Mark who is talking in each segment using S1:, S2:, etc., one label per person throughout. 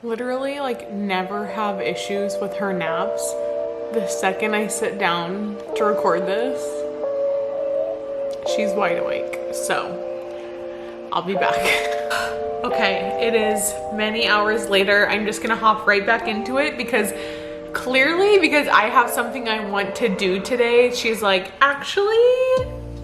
S1: literally like never have issues with her naps. The second I sit down to record this, she's wide awake. So I'll be back. Okay, it is many hours later. I'm just gonna hop right back into it because I have something I want to do today. She's like, actually,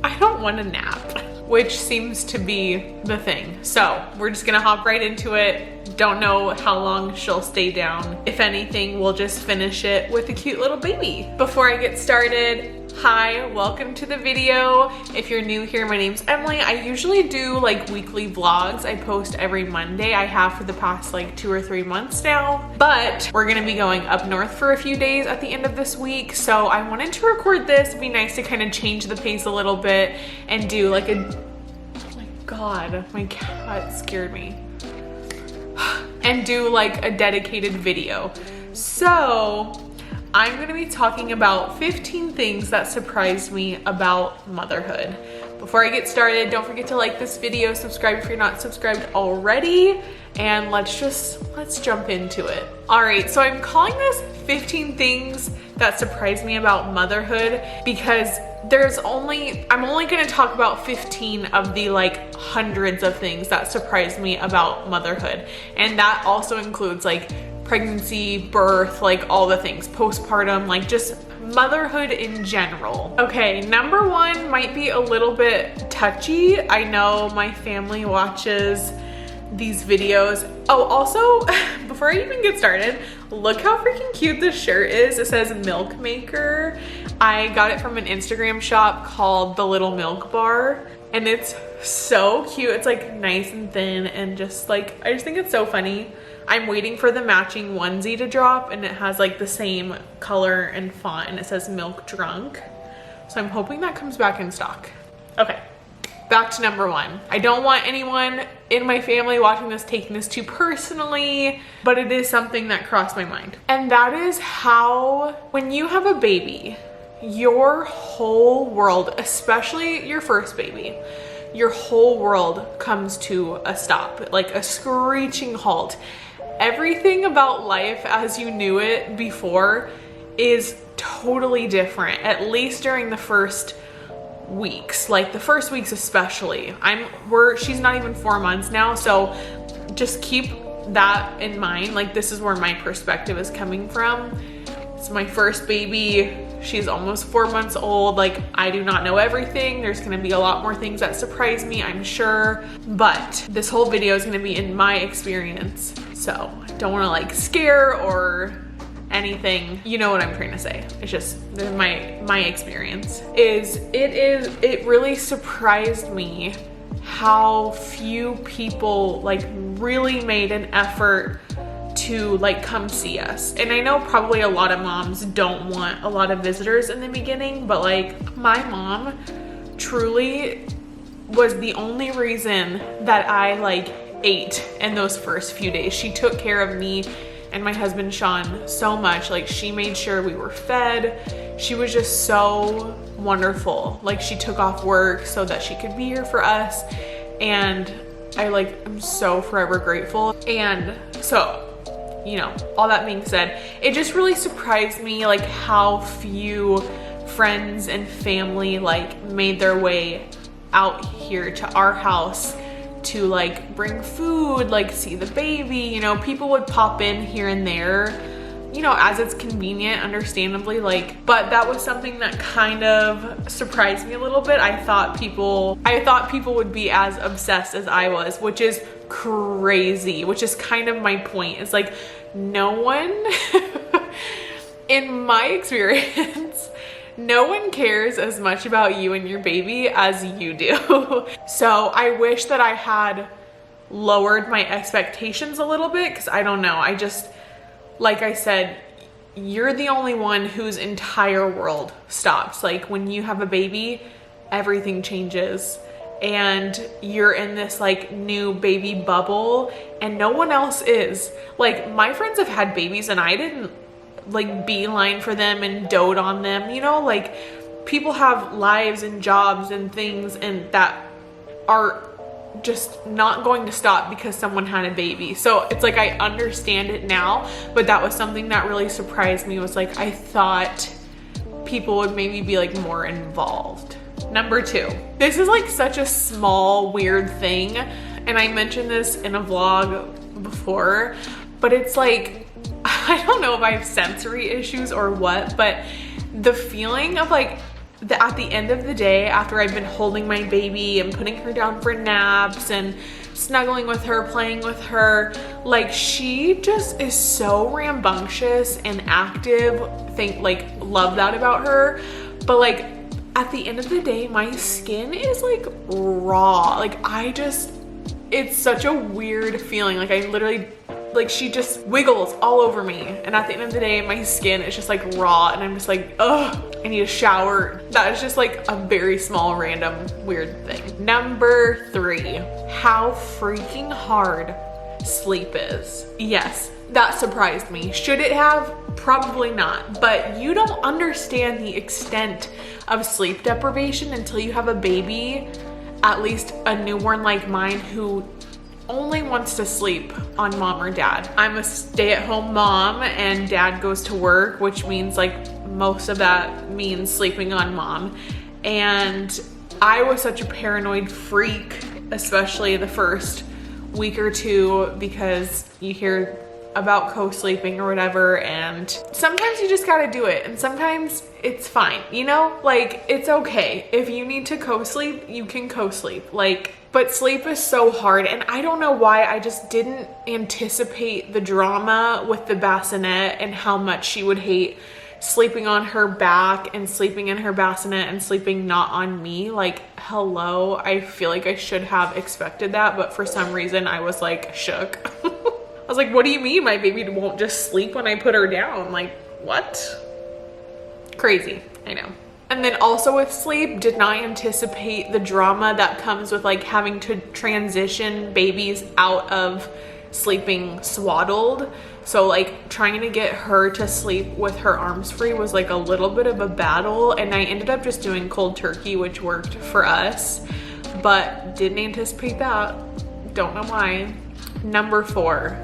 S1: I don't want to nap, which seems to be the thing. So we're just gonna hop right into it. Don't know how long she'll stay down. If anything, we'll just finish it with a cute little baby. Before I get started, hi, welcome to the video. If you're new here, my name's Emily. I usually do like weekly vlogs. I post every Monday. I have for the past like 2 or 3 months now, but we're gonna be going up north for a few days at the end of this week. So I wanted to record this. It'd be nice to kind of change the pace a little bit and do like a, oh my God, my cat scared me. And do like a dedicated video. So I'm gonna be talking about 15 things that surprised me about motherhood. Before I get started, don't forget to like this video, subscribe if you're not subscribed already, and let's jump into it. All right, so I'm calling this 15 things that surprised me about motherhood because I'm only gonna talk about 15 of the like hundreds of things that surprised me about motherhood. And that also includes like pregnancy, birth, like all the things, postpartum, like just motherhood in general. Okay, number one might be a little bit touchy. I know my family watches these videos. Oh, also, before I even get started, look how freaking cute this shirt is. It says Milk Maker. I got it from an Instagram shop called The Little Milk Bar, and it's so cute. It's like nice and thin and just like, I just think it's so funny. I'm waiting for the matching onesie to drop, and it has like the same color and font, and it says Milk Drunk. So I'm hoping that comes back in stock. Okay, back to number one. I don't want anyone in my family watching this taking this too personally, but it is something that crossed my mind. And that is how, when you have a baby, your whole world, especially your first baby, your whole world comes to a stop, like a screeching halt. Everything about life as you knew it before is totally different, at least during the first weeks, like the first weeks especially. She's not even 4 months now, so just keep that in mind. Like, this is where my perspective is coming from. It's my first baby. She's almost 4 months old. Like, I do not know everything. There's gonna be a lot more things that surprise me, I'm sure. But this whole video is gonna be in my experience. So I don't wanna like scare or anything. You know what I'm trying to say. It's just my experience. It really surprised me how few people like really made an effort to like come see us. And I know probably a lot of moms don't want a lot of visitors in the beginning, but like my mom truly was the only reason that I like ate in those first few days. She took care of me and my husband Sean so much. Like, she made sure we were fed. She was just so wonderful. Like, she took off work so that she could be here for us, and I'm so forever grateful. And so, you know, all that being said, it just really surprised me like how few friends and family like made their way out here to our house to like bring food, like see the baby. You know, people would pop in here and there, you know, as it's convenient, understandably, like, but that was something that kind of surprised me a little bit. I thought people would be as obsessed as I was, which is crazy, which is kind of my point. It's like, no one in my experience, no one cares as much about you and your baby as you do. So I wish that I had lowered my expectations a little bit, because I don't know, I just, like I said, you're the only one whose entire world stops. Like, when you have a baby, everything changes, and you're in this like new baby bubble, and no one else is. Like, my friends have had babies and I didn't like beeline for them and dote on them, you know, like people have lives and jobs and things and that are just not going to stop because someone had a baby. So it's like I understand it now, but that was something that really surprised me, was like I thought people would maybe be like more involved. Number 2, this is like such a small weird thing, and I mentioned this in a vlog before, but it's like, I don't know if I have sensory issues or what, but the feeling of like at the end of the day, after I've been holding my baby and putting her down for naps and snuggling with her, playing with her, like she just is so rambunctious and active. Love that about her. But like at the end of the day, my skin is like raw. Like it's such a weird feeling. Like I literally, like she just wiggles all over me, and at the end of the day my skin is just like raw, and I'm just like, ugh, I need a shower. That is just like a very small random weird thing. Number 3, how freaking hard sleep is. Yes, that surprised me. Should it have? Probably not, but you don't understand the extent of sleep deprivation until you have a baby, at least a newborn like mine, who only wants to sleep on mom or dad. I'm a stay-at-home mom and dad goes to work, which means like most of that means sleeping on mom. And I was such a paranoid freak, especially the first week or 2, because you hear about co-sleeping or whatever, and sometimes you just gotta do it, and sometimes it's fine, you know? Like, it's okay. If you need to co-sleep, you can co-sleep. Like, but sleep is so hard, and I don't know why I just didn't anticipate the drama with the bassinet and how much she would hate sleeping on her back and sleeping in her bassinet and sleeping not on me. Like, hello, I feel like I should have expected that, but for some reason I was like shook. I was like, what do you mean my baby won't just sleep when I put her down? Like, what? Crazy, I know. And then also with sleep, did not anticipate the drama that comes with like having to transition babies out of sleeping swaddled. So like trying to get her to sleep with her arms free was like a little bit of a battle, and I ended up just doing cold turkey, which worked for us, but didn't anticipate that. Don't know why. Number 4,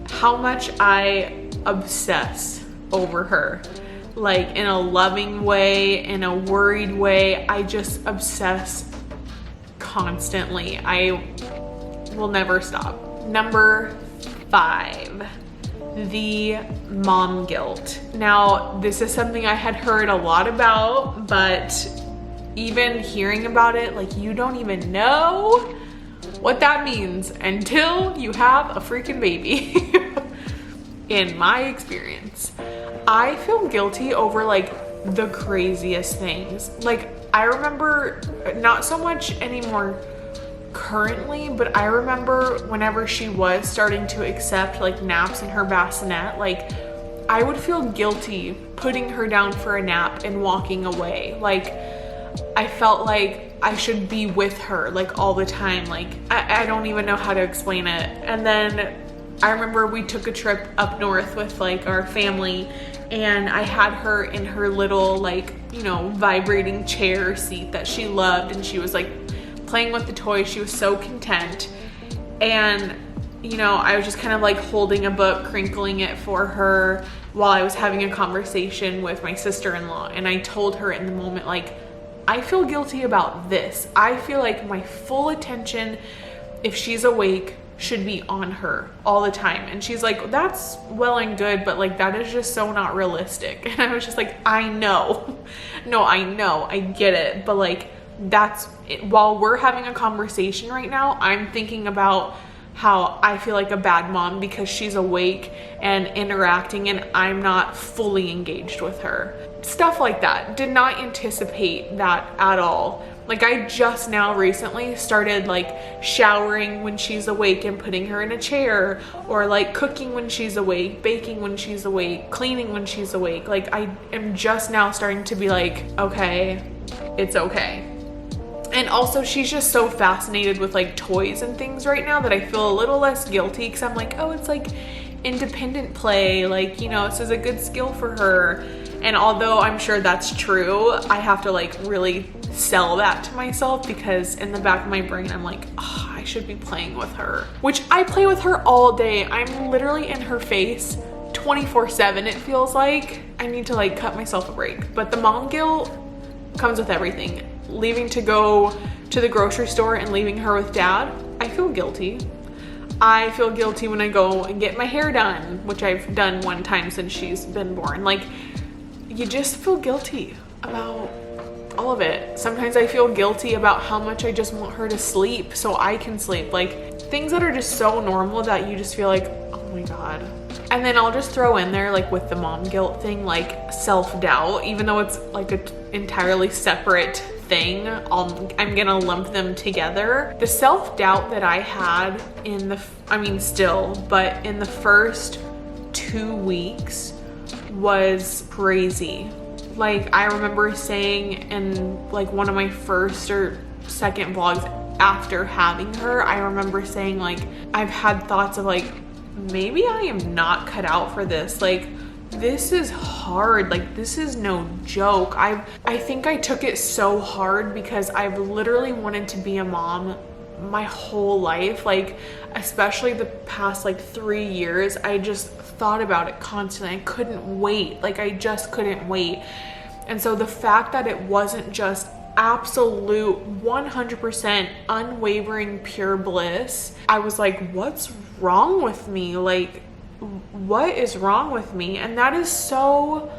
S1: how much I obsess over her. Like in a loving way, in a worried way. I just obsess constantly. I will never stop. Number 5, the mom guilt. Now, this is something I had heard a lot about, but even hearing about it, like you don't even know what that means until you have a freaking baby. In my experience, I feel guilty over like the craziest things. Like I remember, not so much anymore currently, but I remember whenever she was starting to accept like naps in her bassinet, like I would feel guilty putting her down for a nap and walking away. Like I felt like I should be with her like all the time. Like I don't even know how to explain it. And then I remember we took a trip up north with like our family, and I had her in her little like, you know, vibrating chair seat that she loved, and she was like playing with the toys. She was so content. And you know, I was just kind of like holding a book, crinkling it for her while I was having a conversation with my sister-in-law. And I told her in the moment, like, I feel guilty about this. I feel like my full attention, if she's awake, should be on her all the time. And she's like, that's well and good, but like that is just so not realistic. And I was just like, I know. No, I know, I get it, but like that's it. While we're having a conversation right now, I'm thinking about how I feel like a bad mom because she's awake and interacting and I'm not fully engaged with her. Stuff like that. Did not anticipate that at all. Like I just now recently started like showering when she's awake and putting her in a chair, or like cooking when she's awake, baking when she's awake, cleaning when she's awake. Like I am just now starting to be like, okay, it's okay. And also she's just so fascinated with like toys and things right now that I feel a little less guilty, because I'm like, oh, it's like independent play, like, you know, this is a good skill for her. And although I'm sure that's true, I have to like really sell that to myself, because in the back of my brain, I'm like, oh, I should be playing with her, which I play with her all day. I'm literally in her face 24/7. It feels like I need to like cut myself a break. But the mom guilt comes with everything. Leaving to go to the grocery store and leaving her with dad, I feel guilty. I feel guilty when I go and get my hair done, which I've done one time since she's been born. Like, you just feel guilty about all of it. Sometimes I feel guilty about how much I just want her to sleep so I can sleep. Like, things that are just so normal that you just feel like, oh my God. And then I'll just throw in there, like with the mom guilt thing, like self-doubt, even though it's like an entirely separate thing, I'm gonna lump them together. The self-doubt that I had in the, still, but in the first 2 weeks was crazy. Like, I remember saying in like one of my first or second vlogs after having her, I remember saying like, I've had thoughts of like, maybe I am not cut out for this. Like, this is hard. Like, this is no joke. I think I took it so hard because I've literally wanted to be a mom my whole life. Like, especially the past like 3 years, I just thought about it constantly. I couldn't wait. Like, I just couldn't wait. And so the fact that it wasn't just absolute 100% unwavering pure bliss, I was like, what's wrong with me? Like, what is wrong with me? And that is so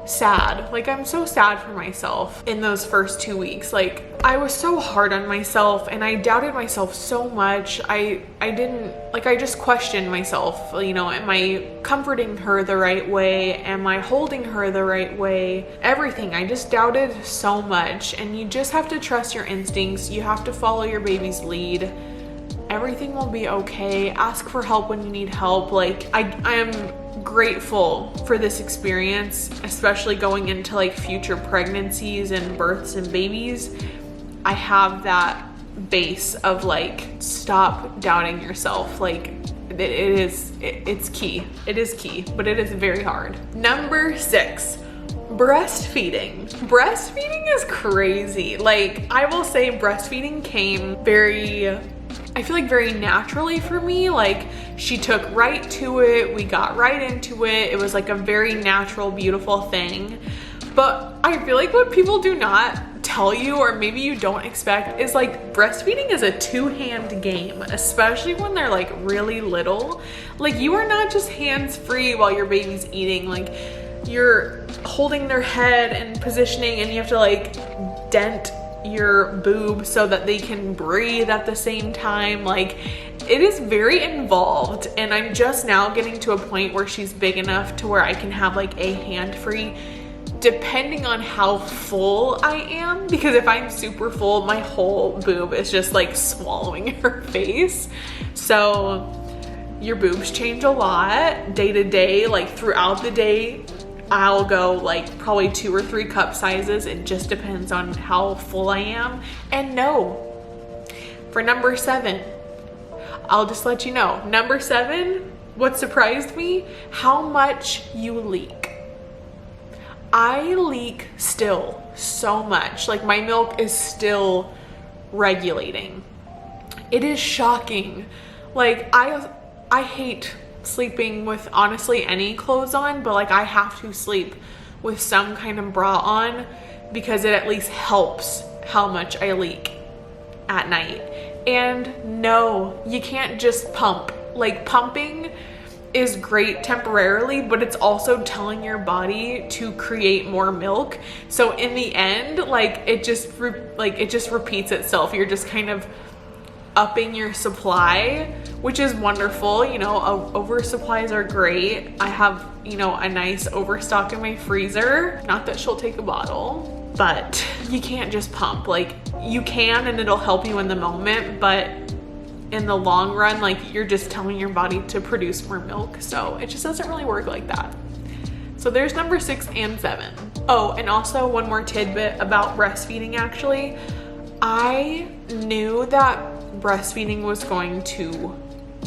S1: sad. Like, I'm so sad for myself in those first 2 weeks. Like, I was so hard on myself and I doubted myself so much. I just questioned myself, you know, am I comforting her the right way? Am I holding her the right way? Everything. I just doubted so much, and you just have to trust your instincts. You have to follow your baby's lead. Everything will be okay. Ask for help when you need help. Like, I am grateful for this experience, especially going into like future pregnancies and births and babies. I have that base of like, stop doubting yourself. Like, it's key. It is key, but it is very hard. Number 6, breastfeeding. Breastfeeding is crazy. Like, I will say breastfeeding came I feel like very naturally for me. Like, she took right to it. We got right into it. It was like a very natural, beautiful thing. But I feel like what people do not tell you, or maybe you don't expect, is like breastfeeding is a 2-hand game, especially when they're like really little. Like, you are not just hands-free while your baby's eating. Like, you're holding their head and positioning, and you have to like dent your boob so that they can breathe at the same time. Like, it is very involved, and I'm just now getting to a point where she's big enough to where I can have like a hand-free, depending on how full I am, because if I'm super full, my whole boob is just like swallowing her face. So your boobs change a lot day to day. Like, throughout the day, I'll go like probably 2 or 3 cup sizes. It just depends on how full I am. And no, for number 7, I'll just let you know, number 7, what surprised me, how much you leak. I leak still so much. Like, my milk is still regulating. It is shocking. Like, I hate sleeping with honestly any clothes on, but like, I have to sleep with some kind of bra on because it at least helps how much I leak at night. And no, you can't just pump. Like, pumping is great temporarily, but it's also telling your body to create more milk. So in the end, like, it just repeats itself. You're just kind of upping your supply, which is wonderful. You know, oversupplies are great. I have, you know, a nice overstock in my freezer. Not that she'll take a bottle, but you can't just pump. Like, you can, and it'll help you in the moment, but in the long run, like, you're just telling your body to produce more milk. So it just doesn't really work like that. So there's number 6 and 7. Oh, and also one more tidbit about breastfeeding. Actually, I knew that breastfeeding was going to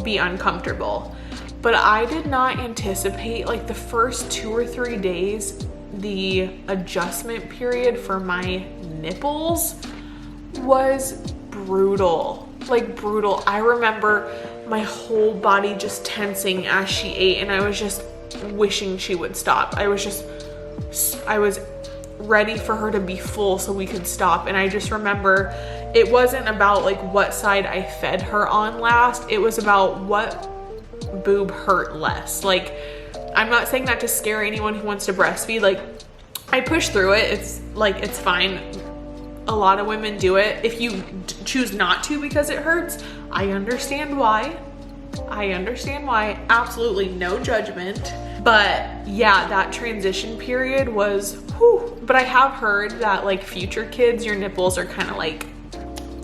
S1: be uncomfortable, but I did not anticipate, like, the first 2 or 3 days the adjustment period for my nipples was brutal, like brutal. I remember my whole body just tensing as she ate, and I was just wishing she would stop. I was ready for her to be full so we could stop. And I just remember it wasn't about like what side I fed her on last, it was about what boob hurt less. Like, I'm not saying that to scare anyone who wants to breastfeed. Like, I push through it. It's like, it's fine. A lot of women do it. If you choose not to because it hurts, I understand why. Absolutely no judgment. But yeah, that transition period was whew. But I have heard that like future kids, your nipples are kind of like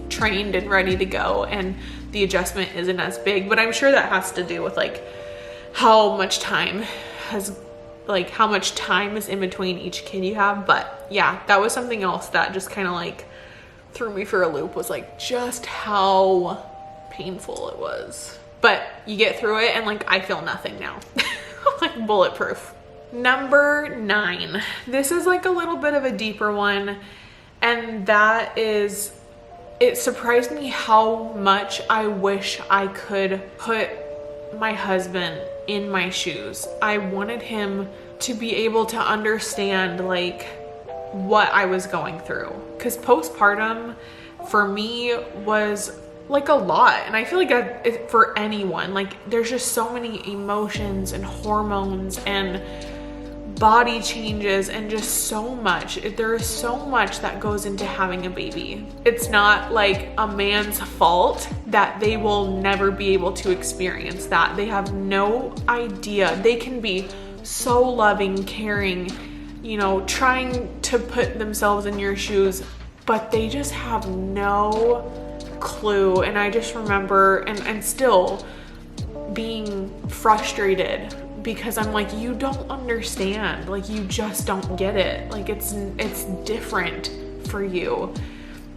S1: trained and ready to go, and the adjustment isn't as big. But I'm sure that has to do with like how much time is in between each kid you have. But yeah, that was something else that just kind of like threw me for a loop, was like just how painful it was. But you get through it, and like I feel nothing now. Like bulletproof. Number 9. This is like a little bit of a deeper one, and that is, it surprised me how much I wish I could put my husband in my shoes. I wanted him to be able to understand like what I was going through, because postpartum for me was like a lot. And I feel like for anyone, like there's just so many emotions and hormones and body changes and just so much. There is so much that goes into having a baby. It's not like a man's fault that they will never be able to experience that. They have no idea. They can be so loving, caring, you know, trying to put themselves in your shoes, but they just have no clue. And I just remember and still being frustrated because I'm like, you don't understand, like you just don't get it, like it's different for you.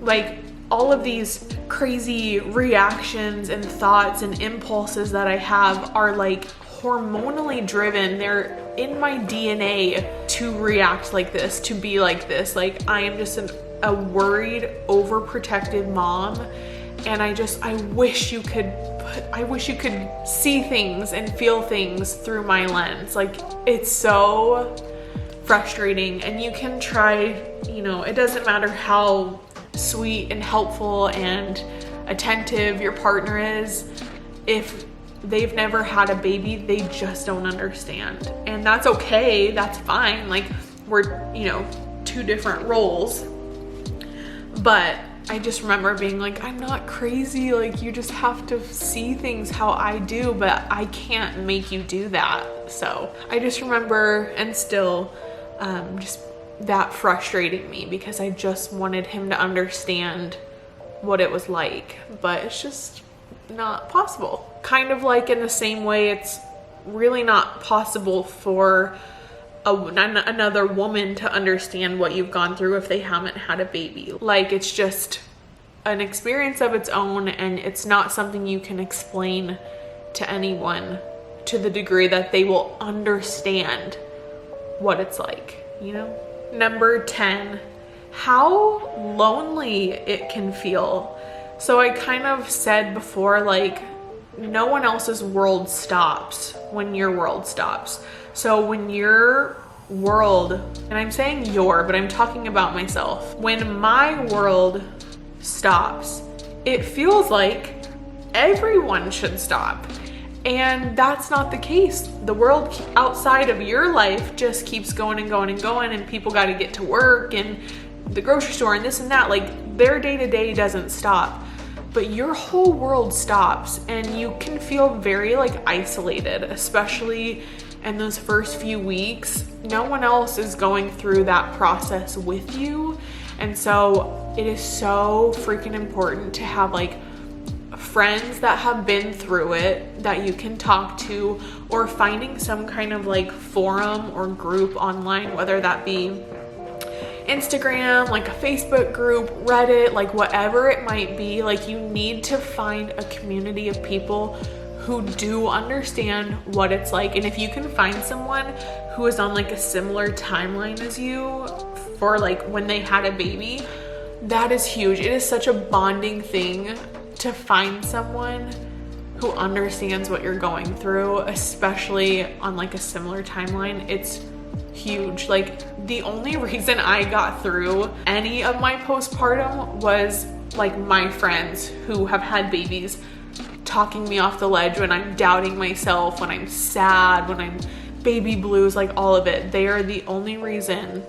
S1: Like all of these crazy reactions and thoughts and impulses that I have are like hormonally driven. They're in my DNA to react like this, to be like this. Like I am just a worried, overprotective mom. And I wish you could see things and feel things through my lens. Like it's so frustrating. And you can try, you know, it doesn't matter how sweet and helpful and attentive your partner is, if they've never had a baby, they just don't understand. And that's okay, that's fine. Like we're, you know, 2 different roles. But I just remember being like, I'm not crazy, like you just have to see things how I do, but I can't make you do that. So I just remember, and still just that frustrating me, because I just wanted him to understand what it was like, but it's just not possible. Kind of like in the same way it's really not possible for another woman to understand what you've gone through if they haven't had a baby. Like it's just an experience of its own, and it's not something you can explain to anyone to the degree that they will understand what it's like, you know? Number 10, how lonely it can feel. So I kind of said before, like no one else's world stops when your world stops. So when your world, and I'm saying your, but I'm talking about myself, when my world stops, it feels like everyone should stop. And that's not the case. The world outside of your life just keeps going and going and going, and people got to get to work and the grocery store and this and that. Like their day-to-day doesn't stop, but your whole world stops, and you can feel very like isolated, especially in those first few weeks. No one else is going through that process with you. And so it is so freaking important to have like friends that have been through it that you can talk to, or finding some kind of like forum or group online, whether that be Instagram, like a Facebook group, Reddit, like whatever it might be. Like you need to find a community of people who do understand what it's like. And if you can find someone who is on like a similar timeline as you for like when they had a baby, that is huge. It is such a bonding thing to find someone who understands what you're going through, especially on like a similar timeline. It's huge. Like the only reason I got through any of my postpartum was like my friends who have had babies talking me off the ledge when I'm doubting myself, when I'm sad, when I'm baby blues, like all of it. They are the only reason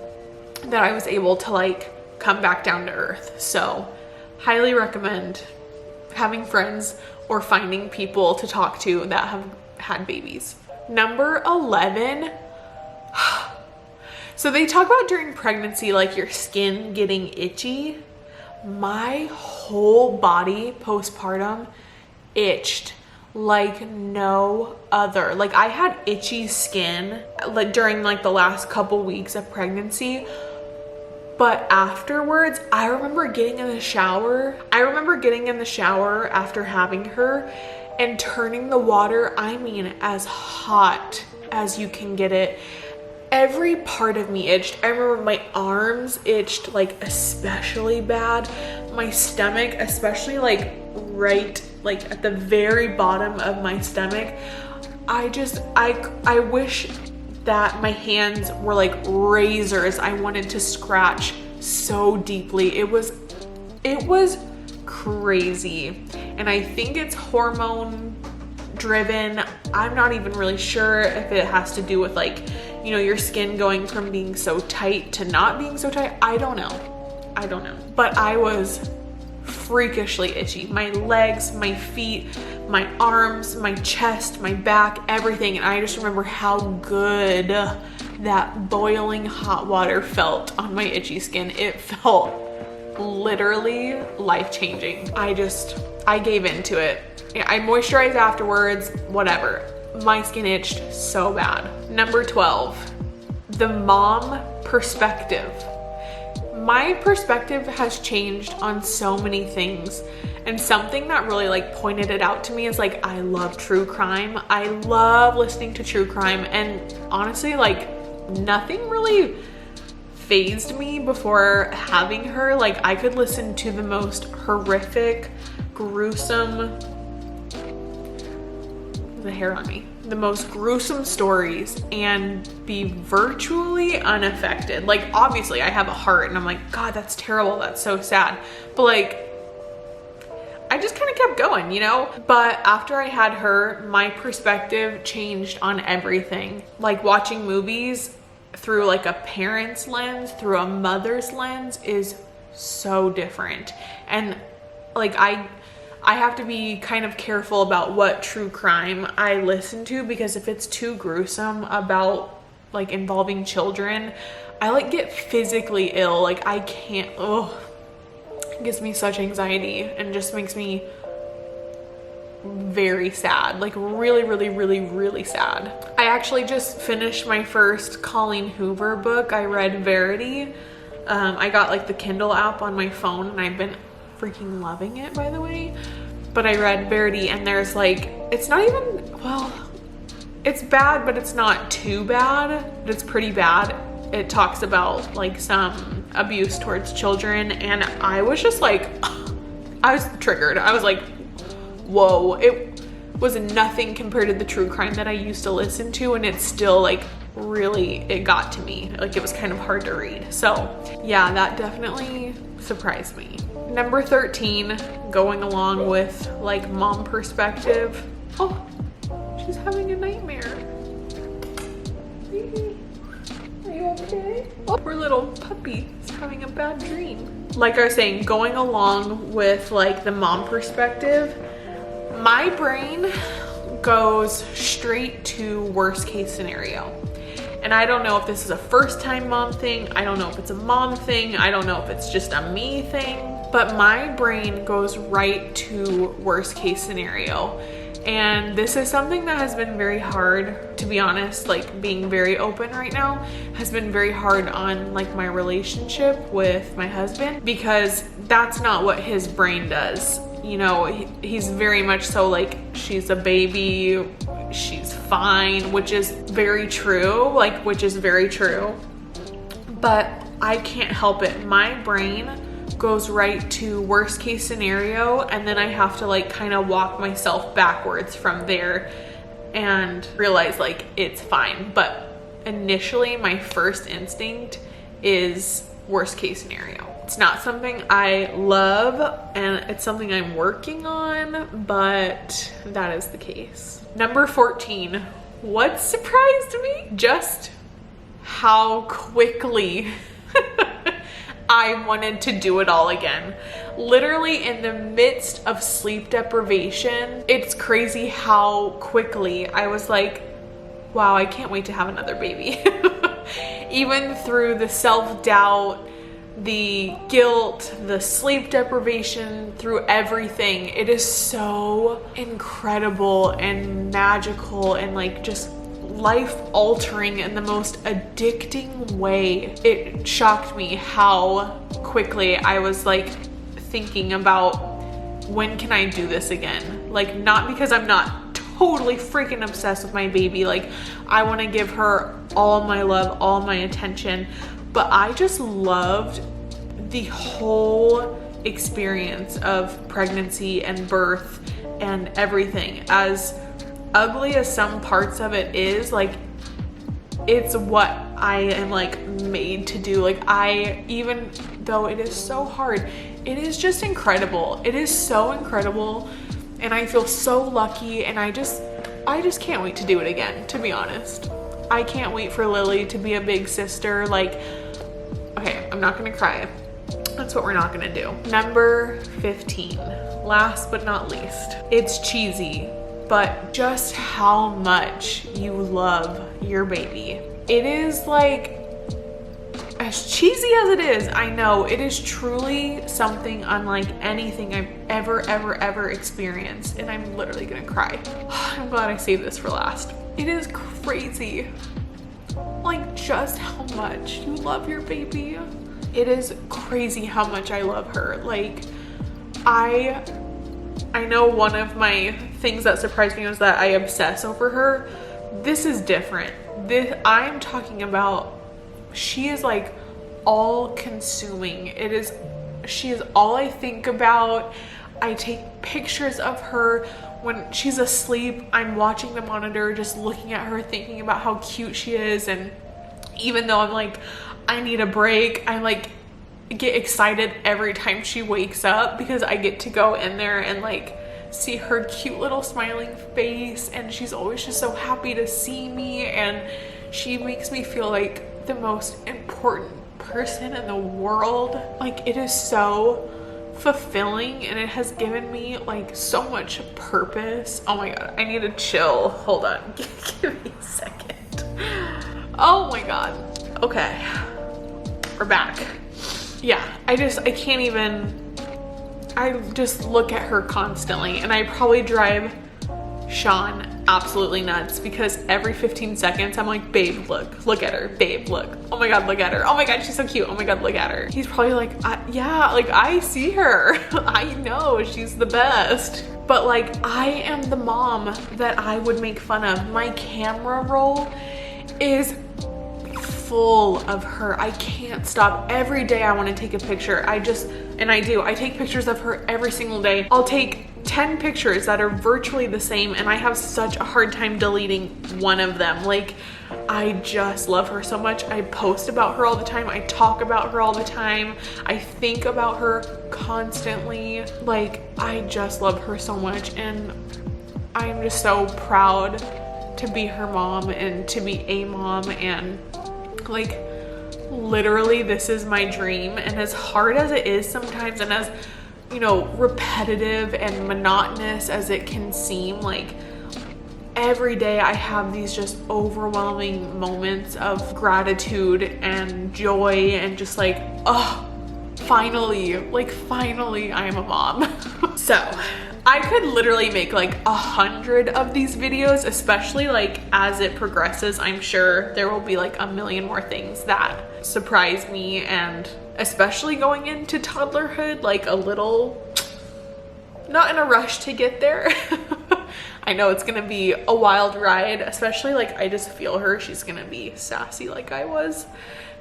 S1: that I was able to like come back down to earth. So highly recommend having friends or finding people to talk to that have had babies. Number 11. So they talk about during pregnancy, like your skin getting itchy. My whole body postpartum itched like no other. Like I had itchy skin like during like the last couple weeks of pregnancy. But afterwards, I remember getting in the shower. After having her and turning the water, I mean, as hot as you can get it. Every part of me itched. I remember my arms itched like especially bad. My stomach, especially like right like at the very bottom of my stomach. I wish that my hands were like razors. I wanted to scratch so deeply. It was crazy. And I think it's hormone driven. I'm not even really sure if it has to do with like, you know, your skin going from being so tight to not being so tight. I don't know. But I was freakishly itchy. My legs, my feet, my arms, my chest, my back, everything. And I just remember how good that boiling hot water felt on my itchy skin. It felt literally life-changing. I gave into it. I moisturized afterwards, whatever. My skin itched so bad. Number 12, the mom perspective. My perspective has changed on so many things, and something that really like pointed it out to me is like, I love true crime. I love listening to true crime, and honestly, like nothing really fazed me before having her. Like I could listen to the most horrific, gruesome, the hair on me, the most gruesome stories and be virtually unaffected. Like obviously I have a heart and I'm like, God, that's terrible, that's so sad, but like I just kind of kept going, you know? But after I had her, my perspective changed on everything. Like watching movies through like a parent's lens, through a mother's lens is so different. And like I have to be kind of careful about what true crime I listen to, because if it's too gruesome about like involving children, I like get physically ill. Like I can't, it gives me such anxiety and just makes me very sad, like really, really, really, really sad. I actually just finished my first Colleen Hoover book. I read Verity. I got like the Kindle app on my phone and I've been freaking loving it, by the way. But I read Verity and there's like, it's not even, well, it's bad, but it's not too bad. It's pretty bad. It talks about like some abuse towards children, and I was just like, I was triggered. I was like, whoa, it was nothing compared to the true crime that I used to listen to, and it's still like really, it got to me. Like it was kind of hard to read. So yeah, that definitely surprised me. Number 13, going along with like mom perspective. Oh, she's having a nightmare. Are you okay? Oh, poor little puppy is having a bad dream. Like I was saying, going along with like the mom perspective, my brain goes straight to worst case scenario. And I don't know if this is a first time mom thing. I don't know if it's a mom thing. I don't know if it's just a me thing, but my brain goes right to worst case scenario. And this is something that has been very hard, to be honest, like being very open right now has been very hard on like my relationship with my husband, because that's not what his brain does. you know, he's very much so like, she's a baby, she's fine, which is very true, like, which is very true. But I can't help it. My brain goes right to worst case scenario, and then I have to like kind of walk myself backwards from there and realize like it's fine. But initially my first instinct is worst case scenario. It's not something I love, and it's something I'm working on, but that is the case. Number 14, what surprised me? Just how quickly I wanted to do it all again. Literally in the midst of sleep deprivation, it's crazy how quickly I was like, wow, I can't wait to have another baby. Even through the self-doubt, the guilt, the sleep deprivation, through everything, it is so incredible and magical and like just life altering in the most addicting way. It shocked me how quickly I was like thinking about, when can I do this again? Like, not because I'm not totally freaking obsessed with my baby, like I want to give her all my love, all my attention, but I just loved the whole experience of pregnancy and birth and everything. As ugly as some parts of it is, like, it's what I am like made to do. Like, I, even though it is so hard, it is just incredible. It is so incredible, and I feel so lucky, and I just can't wait to do it again, to be honest. I can't wait for Lily to be a big sister. Like, okay, I'm not gonna cry. That's what we're not gonna do. Number 15, last but not least. It's cheesy, but just how much you love your baby. It is like, as cheesy as it is, I know it is truly something unlike anything I've ever experienced, and I'm literally gonna cry. I'm glad I saved this for last. It is crazy, like, just how much you love your baby. It is crazy how much I love her. Like, I know one of my things that surprised me was that I obsess over her. This is different. I'm talking about, she is like all consuming. She is all I think about. I take pictures of her when she's asleep. I'm watching the monitor, just looking at her, thinking about how cute she is. And even though I'm like, I need a break, I like get excited every time she wakes up, because I get to go in there and like see her cute little smiling face, and she's always just so happy to see me, and she makes me feel like the most important person in the world. Like, it is so fulfilling, and it has given me like so much purpose. Oh my god, I need to chill. Hold on. Give me a second. Oh my god. Okay, we're back. Yeah, I can't even, I just look at her constantly, and I probably drive Sean absolutely nuts, because every 15 seconds I'm like, babe, look at her, babe, look, oh my god, look at her, oh my god, she's so cute, oh my god, look at her. He's probably like, yeah, like, I see her. I know she's the best, but like, I am the mom that I would make fun of. My camera roll is full of her. I can't stop. Every day I want to take a picture. I take pictures of her every single day. I'll take 10 pictures that are virtually the same, and I have such a hard time deleting one of them. Like, I just love her so much. I post about her all the time. I talk about her all the time. I think about her constantly. Like, I just love her so much, and I'm just so proud to be her mom and to be a mom. And like, literally, this is my dream. And as hard as it is sometimes, and as, you know, repetitive and monotonous as it can seem, like, every day I have these just overwhelming moments of gratitude and joy, and just like, oh, finally I am a mom. So I could literally make like 100 of these videos, especially like as it progresses. I'm sure there will be like a million more things that surprise me, and especially going into toddlerhood, like a little not in a rush to get there. I know it's gonna be a wild ride, especially like I just feel her. She's gonna be sassy like I was.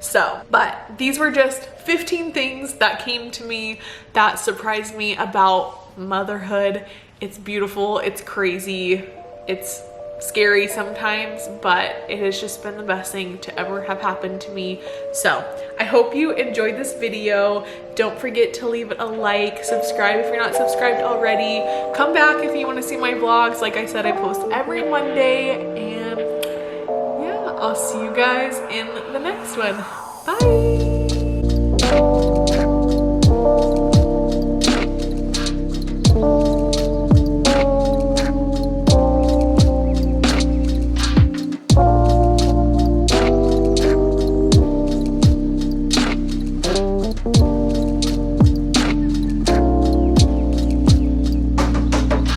S1: So, but these were just 15 things that came to me that surprised me about motherhood. It's beautiful, it's crazy, it's scary sometimes, but it has just been the best thing to ever have happened to me. So I hope you enjoyed this video. Don't forget to leave it a like, subscribe if you're not subscribed already. Come back if you want to see my vlogs. Like I said, I post every Monday, and yeah, I'll see you guys in the next one. Bye.